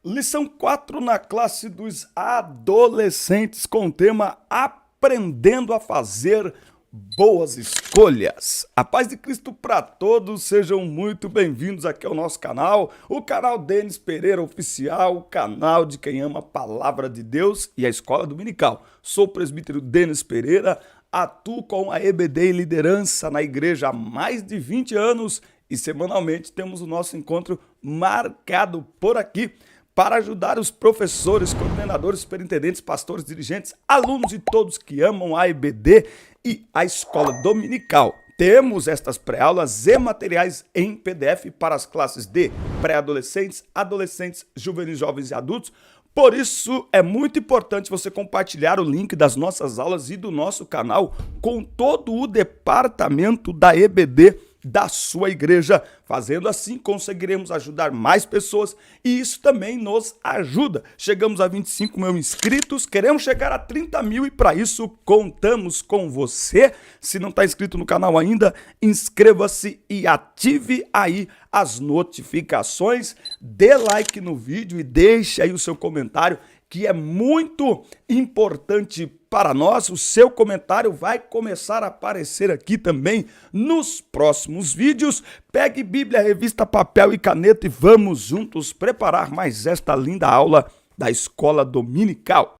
Lição 4 na classe dos adolescentes com o tema Aprendendo a Fazer Boas Escolhas. A paz de Cristo para todos, sejam muito bem-vindos aqui ao nosso canal, o canal Denis Pereira Oficial, o canal de quem ama a Palavra de Deus e a Escola Dominical. Sou o presbítero Denis Pereira, atuo com a EBD em liderança na igreja há mais de 20 anos e semanalmente temos o nosso encontro marcado por aqui, para ajudar os professores, coordenadores, superintendentes, pastores, dirigentes, alunos e todos que amam a EBD e a Escola Dominical. Temos estas pré-aulas e materiais em PDF para as classes de pré-adolescentes, adolescentes, juvenis, jovens e adultos. Por isso, é muito importante você compartilhar o link das nossas aulas e do nosso canal com todo o departamento da EBD da sua igreja. Fazendo assim, conseguiremos ajudar mais pessoas e isso também nos ajuda. Chegamos a 25 mil inscritos, queremos chegar a 30 mil e para isso contamos com você. Se não está inscrito no canal ainda, inscreva-se e ative aí as notificações, dê like no vídeo e deixe aí o seu comentário, que é muito importante para nós. O seu comentário vai começar a aparecer aqui também nos próximos vídeos. Pegue Bíblia, revista, papel e caneta e vamos juntos preparar mais esta linda aula da Escola Dominical.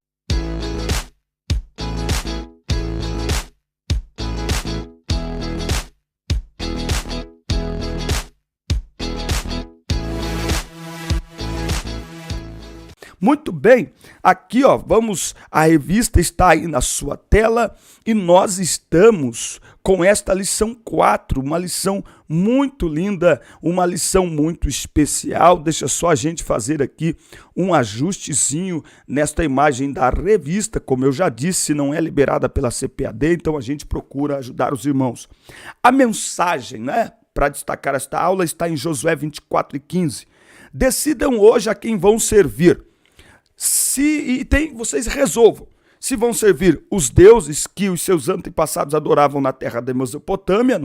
Muito bem, aqui a revista está aí na sua tela e nós estamos com esta lição 4, uma lição muito linda, uma lição muito especial. Deixa só a gente fazer aqui um ajustezinho nesta imagem da revista. Como eu já disse, não é liberada pela CPAD, então a gente procura ajudar os irmãos. A mensagem, para destacar esta aula está em Josué 24:15. Decidam hoje a quem vão servir. Vocês resolvam se vão servir os deuses que os seus antepassados adoravam na terra da Mesopotâmia,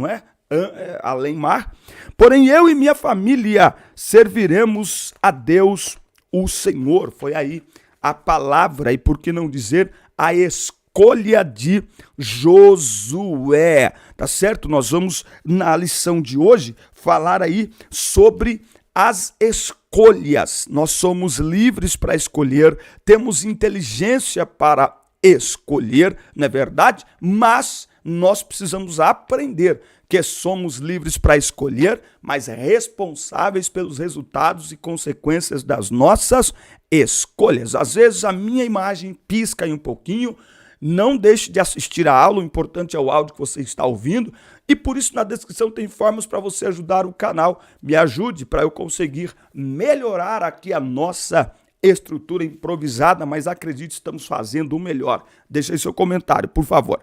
além mar. Porém, eu e minha família serviremos a Deus, o Senhor. Foi aí a palavra, e por que não dizer a escolha de Josué, tá certo? Nós vamos, na lição de hoje, falar aí sobre as escolhas. Nós somos livres para escolher, temos inteligência para escolher, não é verdade? Mas nós precisamos aprender que somos livres para escolher, mas responsáveis pelos resultados e consequências das nossas escolhas. Às vezes a minha imagem pisca aí um pouquinho. Não deixe de assistir a aula, o importante é o áudio que você está ouvindo. E por isso na descrição tem formas para você ajudar o canal. Me ajude para eu conseguir melhorar aqui a nossa estrutura improvisada, mas acredite, estamos fazendo o melhor. Deixe aí seu comentário, por favor.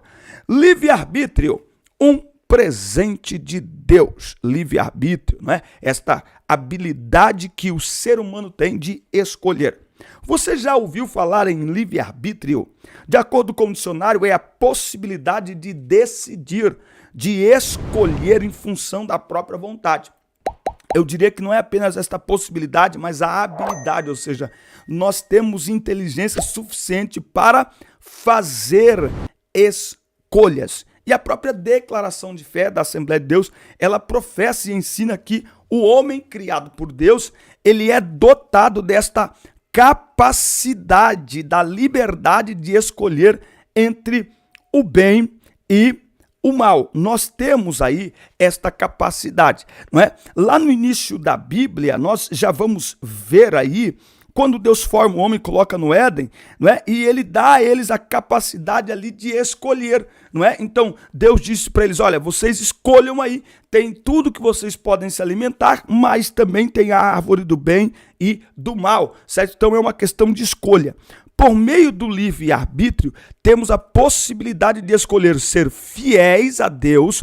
Livre-arbítrio, um presente de Deus. Livre-arbítrio, esta habilidade que o ser humano tem de escolher. Você já ouviu falar em livre-arbítrio? De acordo com o dicionário, é a possibilidade de decidir, de escolher em função da própria vontade. Eu diria que não é apenas esta possibilidade, mas a habilidade, ou seja, nós temos inteligência suficiente para fazer escolhas. E a própria declaração de fé da Assembleia de Deus, ela professa e ensina que o homem criado por Deus, ele é dotado desta capacidade, da liberdade de escolher entre o bem e o mal. Nós temos aí esta capacidade, Lá no início da Bíblia, nós já vamos ver aí, quando Deus forma o homem e coloca no Éden, e ele dá a eles a capacidade ali de escolher, Então, Deus disse para eles, olha, vocês escolham aí, tem tudo que vocês podem se alimentar, mas também tem a árvore do bem e do mal, certo? Então, é uma questão de escolha. Por meio do livre-arbítrio, temos a possibilidade de escolher ser fiéis a Deus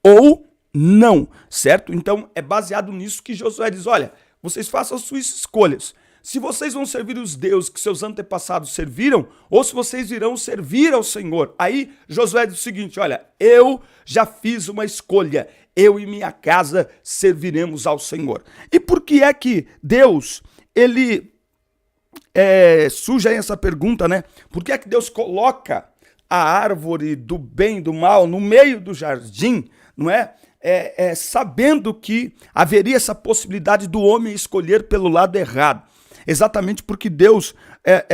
ou não, certo? Então, é baseado nisso que Josué diz, olha, vocês façam as suas escolhas. Se vocês vão servir os deuses que seus antepassados serviram, ou se vocês irão servir ao Senhor. Aí Josué diz o seguinte, olha, eu já fiz uma escolha, eu e minha casa serviremos ao Senhor. E por que é que Deus, ele surge aí essa pergunta, né? Por que é que Deus coloca a árvore do bem e do mal no meio do jardim, não é? Sabendo que haveria essa possibilidade do homem escolher pelo lado errado. Exatamente porque Deus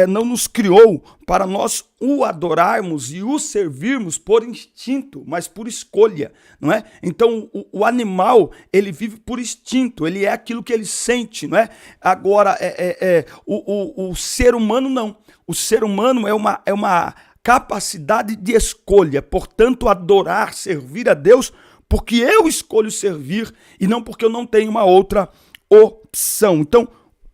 não nos criou para nós o adorarmos e o servirmos por instinto, mas por escolha, não é? Então, o animal, ele vive por instinto, ele é aquilo que ele sente, não é? Agora, o ser humano não. O ser humano é uma capacidade de escolha, portanto, adorar, servir a Deus, porque eu escolho servir e não porque eu não tenho uma outra opção. Então,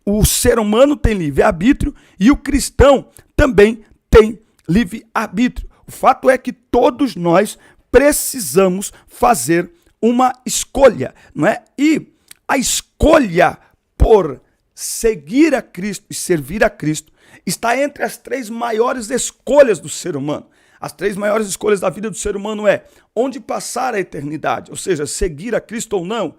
o ser humano tem livre-arbítrio e o cristão também tem livre-arbítrio. O fato é que todos nós precisamos fazer uma escolha, não é? E a escolha por seguir a Cristo e servir a Cristo está entre as 3 maiores escolhas do ser humano. As 3 maiores escolhas da vida do ser humano é onde passar a eternidade, ou seja, seguir a Cristo ou não,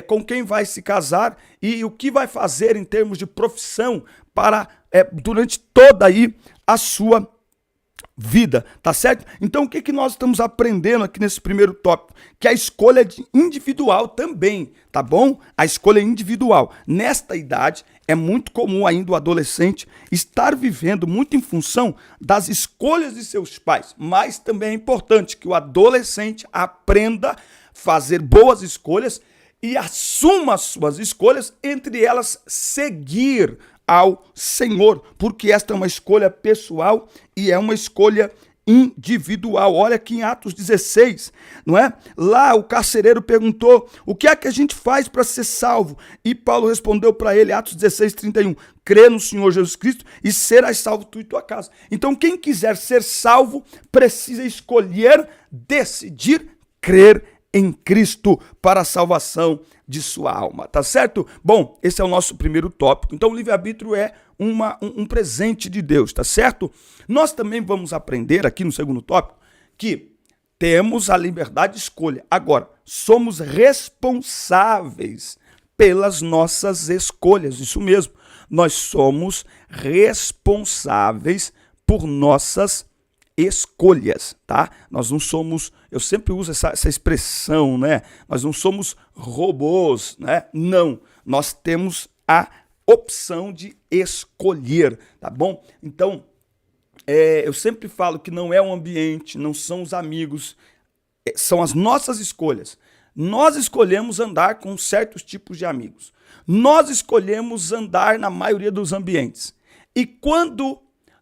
com quem vai se casar e o que vai fazer em termos de profissão para durante toda aí a sua vida, tá certo? Então o que nós estamos aprendendo aqui nesse primeiro tópico? Que a escolha é individual também, tá bom? A escolha é individual. Nesta idade é muito comum ainda o adolescente estar vivendo muito em função das escolhas de seus pais, mas também é importante que o adolescente aprenda a fazer boas escolhas e assuma as suas escolhas, entre elas seguir ao Senhor, porque esta é uma escolha pessoal e é uma escolha individual. Olha aqui em Atos 16, não é? Lá o carcereiro perguntou, o que é que a gente faz para ser salvo? E Paulo respondeu para ele, Atos 16, 31, crê no Senhor Jesus Cristo e serás salvo tu e tua casa. Então quem quiser ser salvo precisa escolher, decidir, crer em Cristo para a salvação de sua alma, tá certo? Bom, esse é o nosso primeiro tópico. Então o livre-arbítrio é um presente de Deus, tá certo? Nós também vamos aprender aqui no segundo tópico que temos a liberdade de escolha. Agora, somos responsáveis pelas nossas escolhas, isso mesmo. Nós somos responsáveis por nossas escolhas, tá? Nós não somos, eu sempre uso essa expressão, né? Nós não somos robôs, né? Não, nós temos a opção de escolher, tá bom? Então, eu sempre falo que não é o ambiente, não são os amigos, são as nossas escolhas. Nós escolhemos andar com certos tipos de amigos. Nós escolhemos andar na maioria dos ambientes. E quando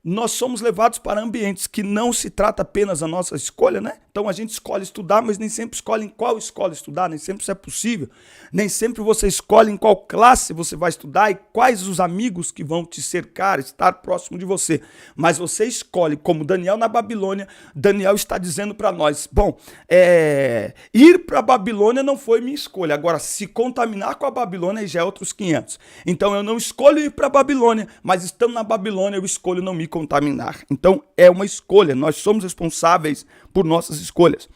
nós somos levados para ambientes que não se trata apenas da nossa escolha, né? Então a gente escolhe estudar, mas nem sempre escolhe em qual escola estudar, nem sempre isso é possível. Nem sempre você escolhe em qual classe você vai estudar e quais os amigos que vão te cercar, estar próximo de você. Mas você escolhe, como Daniel na Babilônia, Daniel está dizendo para nós, bom, ir para a Babilônia não foi minha escolha, agora se contaminar com a Babilônia aí já é outros 500. Então eu não escolho ir para a Babilônia, mas estando na Babilônia eu escolho não me contaminar. Então é uma escolha, nós somos responsáveis por nossas escolhas.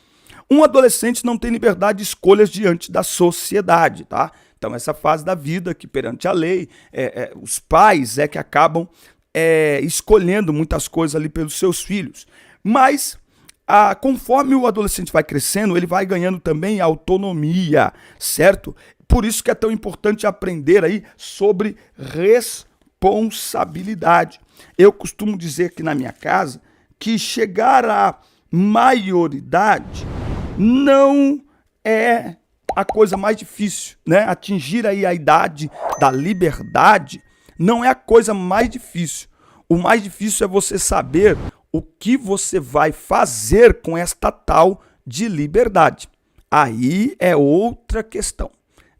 Um adolescente não tem liberdade de escolhas diante da sociedade, tá? Então essa fase da vida que perante a lei, os pais que acabam escolhendo muitas coisas ali pelos seus filhos. Mas conforme o adolescente vai crescendo, ele vai ganhando também autonomia, certo? Por isso que é tão importante aprender aí sobre responsabilidade. Eu costumo dizer aqui na minha casa que chegar à maioridade não é a coisa mais difícil, né? Atingir aí a idade da liberdade não é a coisa mais difícil. O mais difícil é você saber o que você vai fazer com esta tal de liberdade. Aí é outra questão,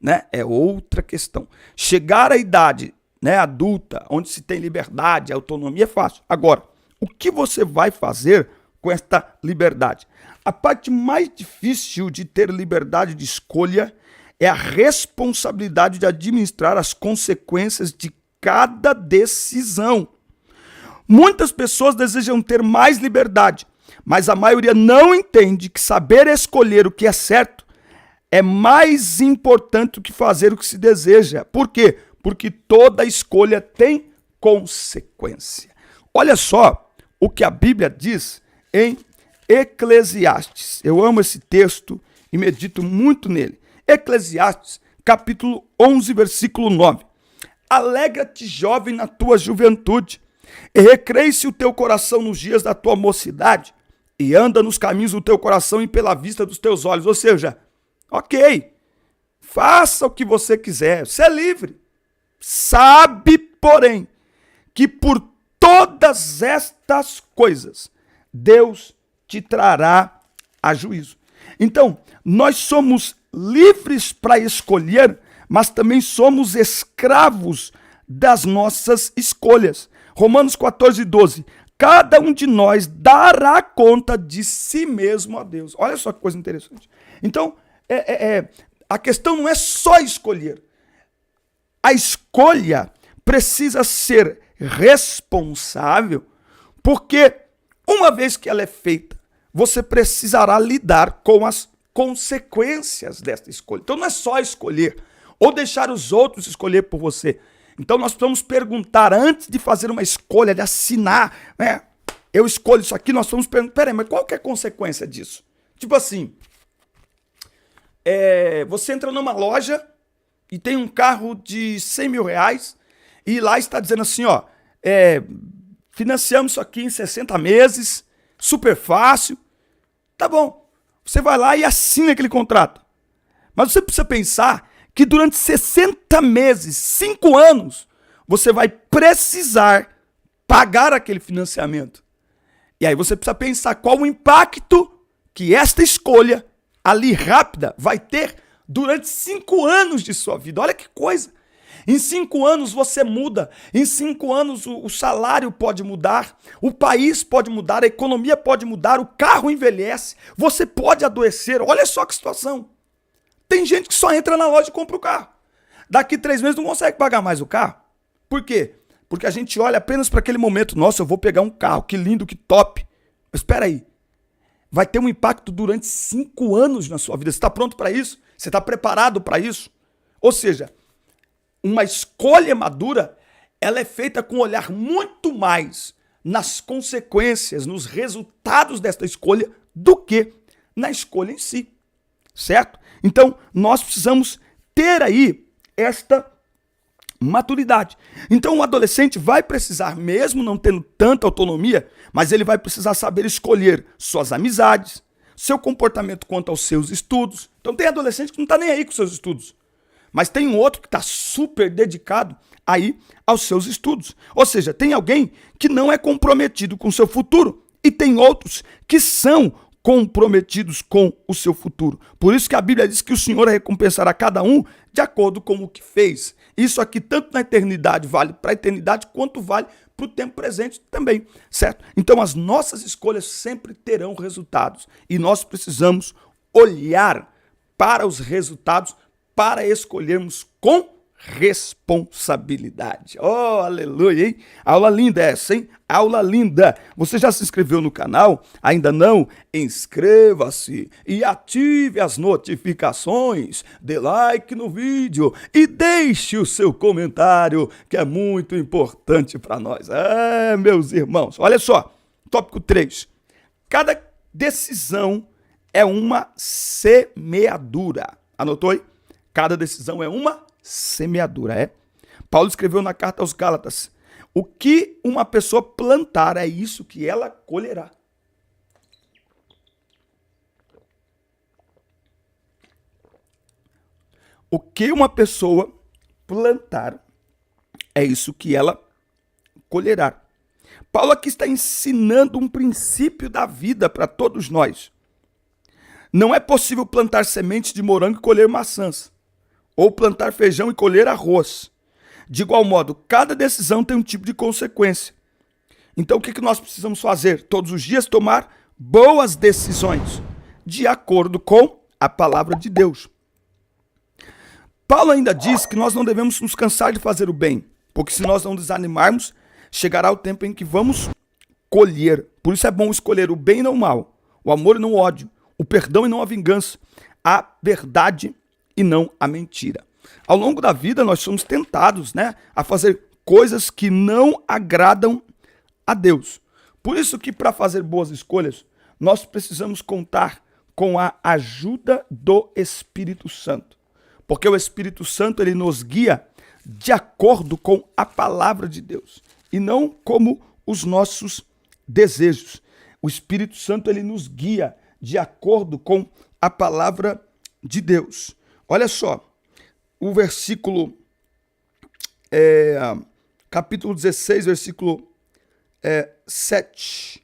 né? É outra questão. Chegar à idade, né, adulta, onde se tem liberdade, autonomia é fácil. Agora, o que você vai fazer com esta liberdade? A parte mais difícil de ter liberdade de escolha é a responsabilidade de administrar as consequências de cada decisão. Muitas pessoas desejam ter mais liberdade, mas a maioria não entende que saber escolher o que é certo é mais importante do que fazer o que se deseja. Por quê? Porque toda escolha tem consequência. Olha só o que a Bíblia diz em Eclesiastes. Eu amo esse texto e medito muito nele. Eclesiastes, capítulo 11, versículo 9. Alegra-te, jovem, na tua juventude, e recreie-se o teu coração nos dias da tua mocidade, e anda nos caminhos do teu coração e pela vista dos teus olhos. Ou seja, ok, faça o que você quiser, você é livre. Sabe, porém, que por todas estas coisas Deus te trará a juízo. Então, nós somos livres para escolher, mas também somos escravos das nossas escolhas. Romanos 14, 12. Cada um de nós dará conta de si mesmo a Deus. Olha só que coisa interessante. Então, a questão não é só escolher. A escolha precisa ser responsável, porque uma vez que ela é feita, você precisará lidar com as consequências desta escolha. Então não é só escolher ou deixar os outros escolher por você. Então nós precisamos perguntar antes de fazer uma escolha, de assinar, né? Eu escolho isso aqui, nós vamos perguntar, peraí, mas qual que é a consequência disso? Tipo assim, você entra numa loja e tem um carro de 100 mil reais e lá está dizendo assim, ó, financiamos isso aqui em 60 meses, super fácil. Tá bom, você vai lá e assina aquele contrato. Mas você precisa pensar que durante 60 meses, 5 anos, você vai precisar pagar aquele financiamento. E aí você precisa pensar qual o impacto que esta escolha ali rápida vai ter durante 5 anos de sua vida. Olha que coisa. Em 5 anos você muda, em 5 anos o salário pode mudar, o país pode mudar, a economia pode mudar, o carro envelhece, você pode adoecer. Olha só que situação. Tem gente que só entra na loja e compra o carro. Daqui 3 meses não consegue pagar mais o carro. Por quê? Porque a gente olha apenas para aquele momento. Nossa, eu vou pegar um carro, que lindo, que top. Mas espera aí. Vai ter um impacto durante 5 anos na sua vida. Você está pronto para isso? Você está preparado para isso? Ou seja, uma escolha madura, ela é feita com um olhar muito mais nas consequências, nos resultados desta escolha, do que na escolha em si. Certo? Então, nós precisamos ter aí esta maturidade. Então, o adolescente vai precisar, mesmo não tendo tanta autonomia, mas ele vai precisar saber escolher suas amizades, seu comportamento quanto aos seus estudos. Então, tem adolescente que não está nem aí com seus estudos, mas tem um outro que está super dedicado aí aos seus estudos. Ou seja, tem alguém que não é comprometido com o seu futuro e tem outros que são comprometidos com o seu futuro. Por isso que a Bíblia diz que o Senhor recompensará cada um de acordo com o que fez. Isso aqui tanto na eternidade vale para a eternidade quanto vale para o tempo presente também, certo? Então as nossas escolhas sempre terão resultados e nós precisamos olhar para os resultados para escolhermos com responsabilidade. Oh, aleluia, hein? Aula linda essa, hein? Aula linda. Você já se inscreveu no canal? Ainda não? Inscreva-se e ative as notificações, dê like no vídeo e deixe o seu comentário, que é muito importante para nós. Meus irmãos, olha só, tópico 3. Cada decisão é uma semeadura. Anotou aí? Cada decisão é uma semeadura, Paulo escreveu na carta aos Gálatas: o que uma pessoa plantar é isso que ela colherá. O que uma pessoa plantar é isso que ela colherá. Paulo aqui está ensinando um princípio da vida para todos nós. Não é possível plantar sementes de morango e colher maçãs, ou plantar feijão e colher arroz. De igual modo, cada decisão tem um tipo de consequência. Então, o que nós precisamos fazer? Todos os dias tomar boas decisões, de acordo com a palavra de Deus. Paulo ainda diz que nós não devemos nos cansar de fazer o bem, porque se nós não desanimarmos, chegará o tempo em que vamos colher. Por isso é bom escolher o bem e não o mal, o amor e não o ódio, o perdão e não a vingança, a verdade e não a mentira. Ao longo da vida nós somos tentados, a fazer coisas que não agradam a Deus. Por isso que para fazer boas escolhas, nós precisamos contar com a ajuda do Espírito Santo. Porque o Espírito Santo, ele nos guia de acordo com a palavra de Deus e não como os nossos desejos. O Espírito Santo, ele nos guia de acordo com a palavra de Deus. Olha só, o versículo, capítulo 16, versículo 7.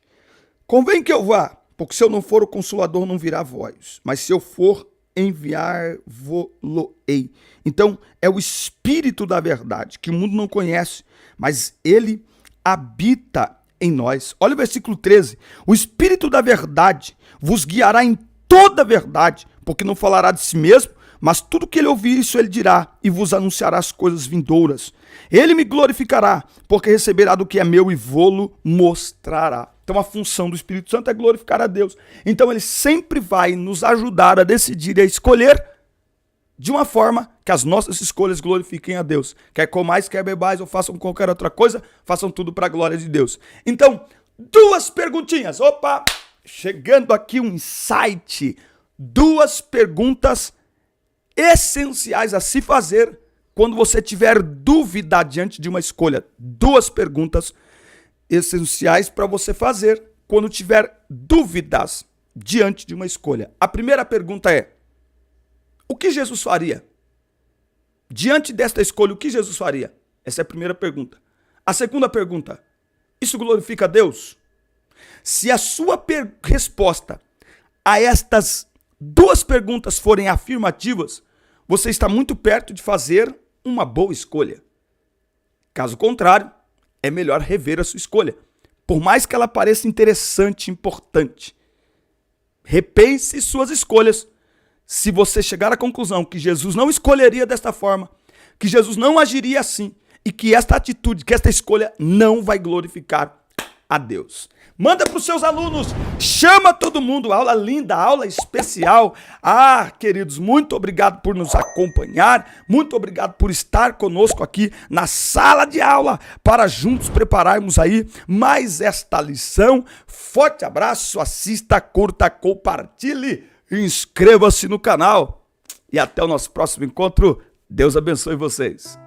Convém que eu vá, porque se eu não for, o Consolador não virá a vós, mas se eu for, enviar-vo-lo-ei. Então, é o Espírito da verdade, que o mundo não conhece, mas ele habita em nós. Olha o versículo 13. O Espírito da verdade vos guiará em toda a verdade, porque não falará de si mesmo, mas tudo que ele ouvir, isso ele dirá, e vos anunciará as coisas vindouras. Ele me glorificará, porque receberá do que é meu e vô-lo mostrará. Então a função do Espírito Santo é glorificar a Deus. Então ele sempre vai nos ajudar a decidir e a escolher de uma forma que as nossas escolhas glorifiquem a Deus. Quer comais, quer bebais ou façam qualquer outra coisa, façam tudo para a glória de Deus. Então, duas perguntinhas. Opa, chegando aqui um insight. Duas perguntas essenciais a se fazer quando você tiver dúvida diante de uma escolha. Duas perguntas essenciais para você fazer quando tiver dúvidas diante de uma escolha. A primeira pergunta é: o que Jesus faria? Diante desta escolha, o que Jesus faria? Essa é a primeira pergunta. A segunda pergunta: isso glorifica a Deus? Se a sua resposta a estas duas perguntas forem afirmativas, você está muito perto de fazer uma boa escolha. Caso contrário, é melhor rever a sua escolha, por mais que ela pareça interessante e importante. Repense suas escolhas. Se você chegar à conclusão que Jesus não escolheria desta forma, que Jesus não agiria assim, e que esta atitude, que esta escolha não vai glorificar a Deus. Manda para os seus alunos, chama todo mundo, aula linda, aula especial. Queridos, muito obrigado por nos acompanhar, muito obrigado por estar conosco aqui na sala de aula, para juntos prepararmos aí mais esta lição. Forte abraço, assista, curta, compartilhe, inscreva-se no canal e até o nosso próximo encontro. Deus abençoe vocês.